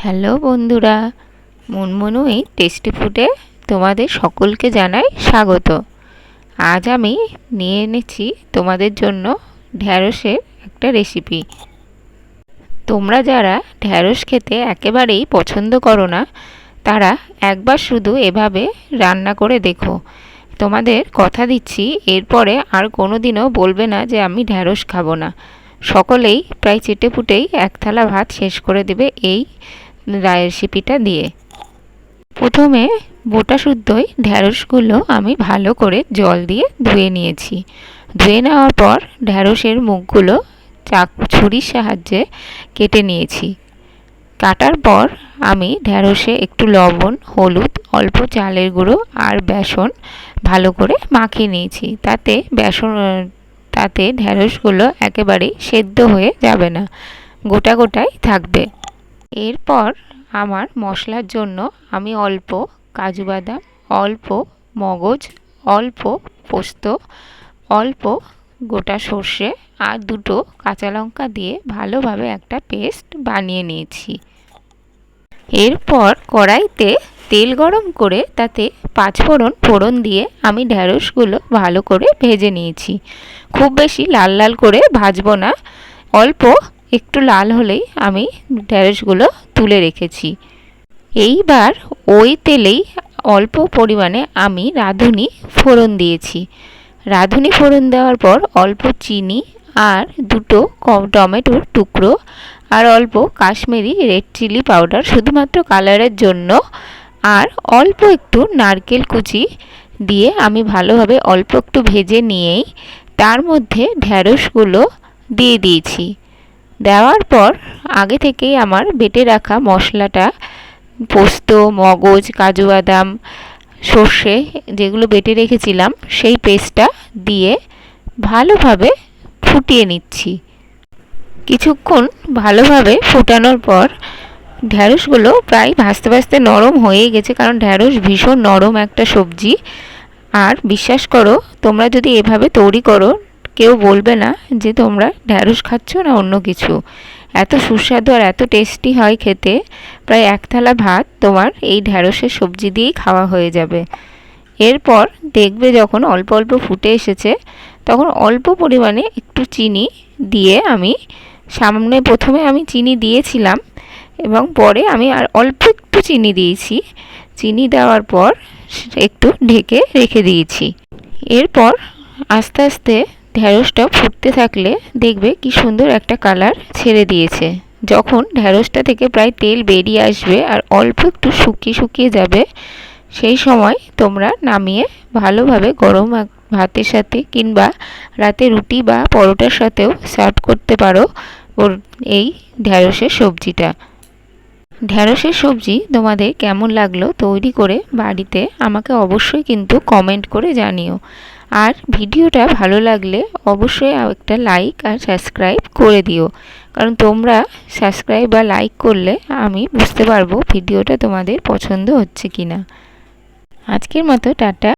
Hello বন্ধুরা, মুনমুনু এই tasty ফুডে তোমাদের সকলকে জানাই স্বাগত। আজ আমি নিয়ে এনেছি তোমাদের জন্য ঢ্যাঁড়সের একটা রেসিপি। তোমরা যারা ঢ্যাঁড়স খেতে একেবারেই পছন্দ করো না, তারা একবার শুধু এভাবে রান্না করে দেখো। তোমাদের কথা দিচ্ছি, এরপরে আর কোনো দিনও বলবে না যে আমি ঢ্যাঁড়স খাবো না। সকলেই প্রায় চেটেপুটেই এক থালা ভাত শেষ করে দেবে এই রেসিপিটা দিয়ে। প্রথমে গোটা শুদ্ধই ঢ্যাঁড়সগুলো আমি ভালো করে জল দিয়ে ধুয়ে নিয়েছি। ধুয়ে নেওয়ার পর ঢ্যাঁড়সের মুখগুলো ছুরির সাহায্যে কেটে নিয়েছি। কাটার পর আমি ঢ্যাঁড়সে একটু লবণ, হলুদ, অল্প চালের গুঁড়ো আর বেসন ভালো করে মাখিয়ে নিয়েছি। তাতে ঢ্যাঁড়সগুলো একেবারেই সেদ্ধ হয়ে যাবে না, গোটা গোটাই থাকবে। এরপর আমার মশলার জন্য আমি অল্প কাজু বাদাম, অল্প মগজ, অল্প পোস্ত, অল্প গোটা সর্ষে আর দুটো কাঁচা লঙ্কা দিয়ে ভালোভাবে একটা পেস্ট বানিয়ে নিয়েছি। এরপর কড়াইতে তেল গরম করে তাতে ফোড়ন দিয়ে আমি ঢ্যাঁড়সগুলো ভালো করে ভেজে নিয়েছি। খুব বেশি লাল লাল করে ভাজবো না, অল্প একটু লাল হলেই আমি ঢ্যাঁড়সগুলো তুলে রেখেছি। এইবার ওই তেলেই অল্প পরিমাণে আমি রাঁধুনি ফোড়ন দিয়েছি। রাঁধুনি ফোড়ন দেওয়ার পর অল্প চিনি আর দুটো টমেটোর টুকরো আর অল্প কাশ্মীরি রেড চিলি পাউডার শুধুমাত্র কালারের জন্য, আর অল্প একটু নারকেল কুচি দিয়ে আমি ভালোভাবে অল্প একটু ভেজে নিয়েই তার মধ্যে ঢ্যাঁড়সগুলো দিয়ে দিয়েছি। দেওয়ার পর আগে থেকেই আমার বেটে রাখা মশলাটা, পোস্ত, মগজ, কাজু বাদাম, সর্ষে যেগুলো বেটে রেখেছিলাম সেই পেস্টটা দিয়ে ভালোভাবে ফুটিয়ে নিচ্ছি। কিছুক্ষণ ভালোভাবে ফোটানোর পর ঢ্যাঁড়সগুলো প্রায় ভাজতে ভাজতে নরম হয়ে গেছে, কারণ ঢ্যাঁড়স ভীষণ নরম একটা সবজি। আর বিশ্বাস করো, তোমরা যদি এভাবে তৈরি করো, কেউ বলবে না যে তোমরা ঢ্যাঁড়স খাচ্ছ না অন্য কিছু। এত সুস্বাদু আর এত টেস্টি হয় খেতে। প্রায় এক থালা ভাত তোমার এই ঢ্যাঁড়সের সবজি দিয়েই খাওয়া হয়ে যাবে। এরপর দেখবে যখন অল্প অল্প ফুটে এসেছে, তখন অল্প পরিমাণে একটু চিনি দিয়ে প্রথমে আমি চিনি দিয়েছিলাম এবং পরে আমি আর অল্প একটু চিনি দিয়েছি। চিনি দেওয়ার পর একটু ঢেকে রেখে দিয়েছি। এরপর আস্তে আস্তে ঢ্যাঁড়সটা ফুটতে থাকলে দেখবে কি সুন্দর একটা কালার ছেড়ে দিয়েছে। যখন ঢ্যাঁড়সটা থেকে প্রায় তেল বেরিয়ে আসবে আর অল্প একটু শুকিয়ে যাবে, সেই সময় তোমরা নামিয়ে ভালোভাবে গরম ভাতের সাথে কিংবা রাতে রুটি বা পরোটার সাথেও সার্ভ করতে পারো এই ঢ্যাঁড়সের সবজিটা। ঢ্যাঁড়সের সবজি তোমাদের কেমন লাগলো তৈরি করে বাড়িতে আমাকে অবশ্যই কিন্তু কমেন্ট করে জানিও। আর ভিডিওটা ভালো লাগলে অবশ্যই একটা লাইক আর সাবস্ক্রাইব করে দিও, কারণ তোমরা সাবস্ক্রাইব বা লাইক করলে আমি বুঝতে পারবো ভিডিওটা তোমাদের পছন্দ হচ্ছে কিনা। আজকের মতো টাটা।